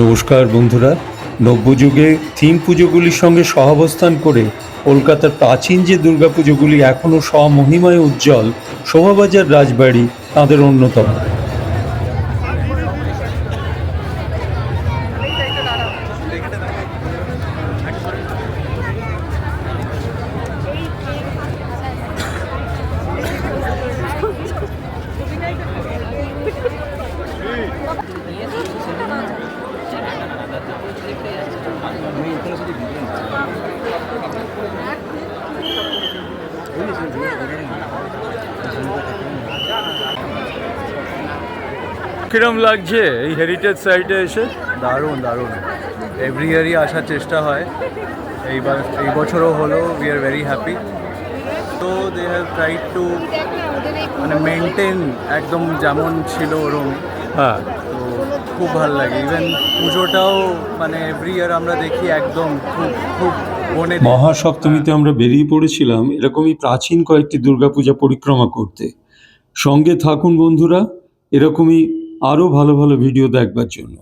নমস্কার বন্ধুরা, নব্যযুগে থিম পুজোগুলির সঙ্গে সহাবস্থান করে কলকাতার প্রাচীন যে দুর্গাপুজোগুলি এখনও স্বমহিমায় উজ্জ্বল, শোভাবাজার রাজবাড়ি তাদের অন্যতম। কিরম লাগছে এই হেরিটেজ সাইটে এসে? দারুণ দারুণ। এভরি ইয়ারই আসার চেষ্টা হয়, এই বছরও হলো। We are very happy. তো দে হ্যাভ ট্রাইড টু মানে মেনটেন একদম যেমন ছিল ওরম। হ্যাঁ, তো খুব ভালো লাগে। ইভেন পুজোটাও মানে এভরি ইয়ার আমরা দেখি একদম খুব খুব বনে। মহাসপ্তমীতে আমরা বেরিয়ে পড়েছিলাম এরকমই প্রাচীন কয়েকটি দুর্গাপূজা পরিক্রমা করতে। সঙ্গে থাকুন বন্ধুরা, এরকমই আরও ভালো ভালো ভিডিও দেখবার জন্য।